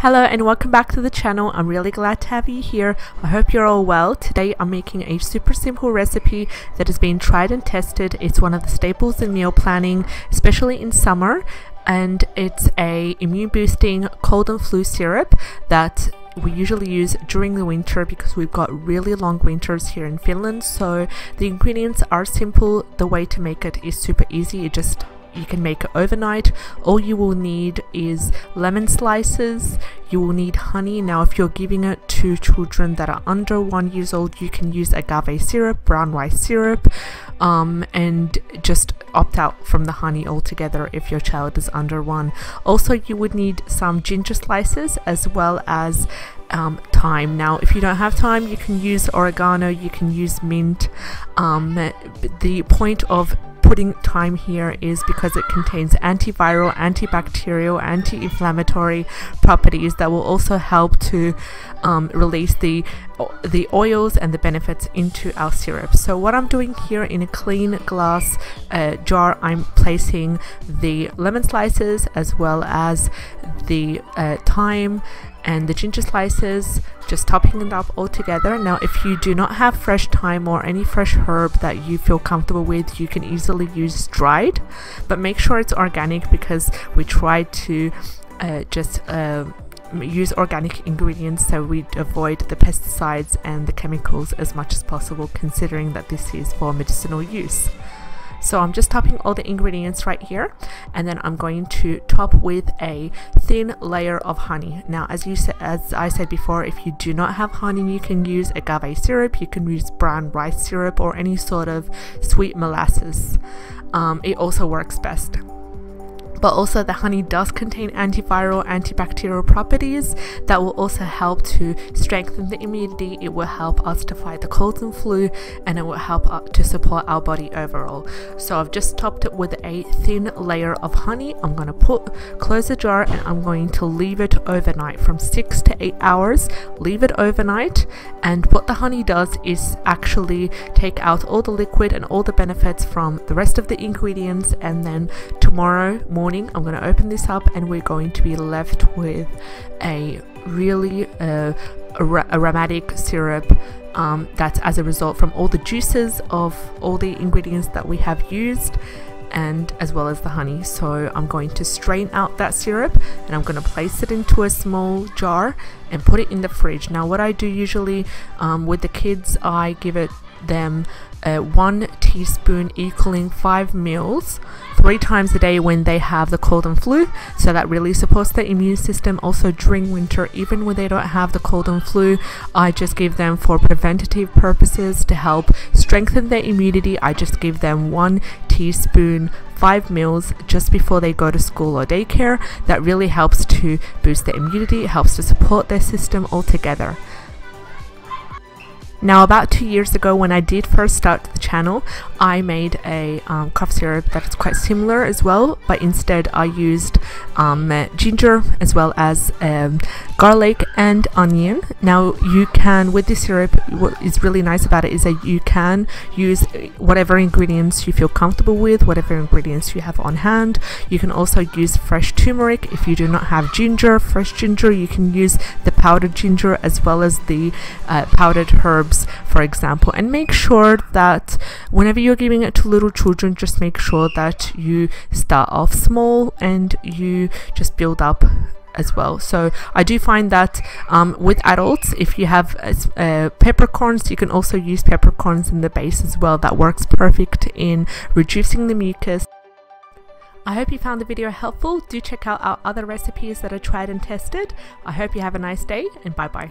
Hello and welcome back to the channel. I'm really glad to have you here. I hope you're all well. Today I'm making a super simple recipe that has been tried and tested. It's one of the staples in meal planning, especially in summer, and it's a immune boosting cold and flu syrup that we usually use during the winter because we've got really long winters here in Finland. So the ingredients are simple. The way to make it is super easy. You can make it overnight. All you will need is lemon slices. You will need honey. Now if you're giving it to children that are under 1 year old, you can use agave syrup, brown rice syrup, and just opt out from the honey altogether if your child is under 1. Also, you would need some ginger slices as well as thyme. Now if you don't have thyme, you can use oregano, you can use mint. The point of putting thyme here is because it contains antiviral, antibacterial, anti-inflammatory properties that will also help to release the oils and the benefits into our syrup. So what I'm doing here, in a clean glass jar, I'm placing the lemon slices as well as the thyme and the ginger slices, just topping it up all together. Now if you do not have fresh thyme or any fresh herb that you feel comfortable with, you can easily use dried, but make sure it's organic because we try to use organic ingredients so we avoid the pesticides and the chemicals as much as possible, considering that this is for medicinal use. So I'm just topping all the ingredients right here, and then I'm going to top with a thin layer of honey. Now as I said before, if you do not have honey, you can use agave syrup, you can use brown rice syrup, or any sort of sweet molasses. It also works best. But also the honey does contain antiviral, antibacterial properties that will also help to strengthen the immunity. It will help us to fight the colds and flu, and it will help to support our body overall. So I've just topped it with a thin layer of honey. I'm going to close the jar, and I'm going to leave it overnight from 6 to 8 hours. Leave it overnight, and what the honey does is actually take out all the liquid and all the benefits from the rest of the ingredients, and then tomorrow morning I'm going to open this up and we're going to be left with a really aromatic syrup that's as a result from all the juices of all the ingredients that we have used, and as well as the honey. So I'm going to strain out that syrup and I'm going to place it into a small jar and put it in the fridge. Now what I do usually with the kids, I give them 1 teaspoon equaling 5 meals 3 times a day when they have the cold and flu, so that really supports the immune system. Also during winter, even when they don't have the cold and flu, I just give them for preventative purposes to help strengthen their immunity. I just give them 1 teaspoon 5 meals just before they go to school or daycare. That really helps to boost their immunity, it helps to support their system altogether. Now about 2 years ago, when I did first start the channel, I made a cough syrup that is quite similar as well, but instead I used ginger as well as garlic and onion. Now you can, with this syrup, what is really nice about it is that you can use whatever ingredients you feel comfortable with, whatever ingredients you have on hand. You can also use fresh turmeric. If you do not have fresh ginger, you can use the powdered ginger as well as the powdered herbs, for example. And make sure that whenever you're giving it to little children, just make sure that you start off small and you just build up as well. So I do find that with adults, if you have peppercorns, you can also use peppercorns in the base as well. That works perfect in reducing the mucus. I hope you found the video helpful. Do check out our other recipes that are tried and tested. I hope you have a nice day, and bye bye.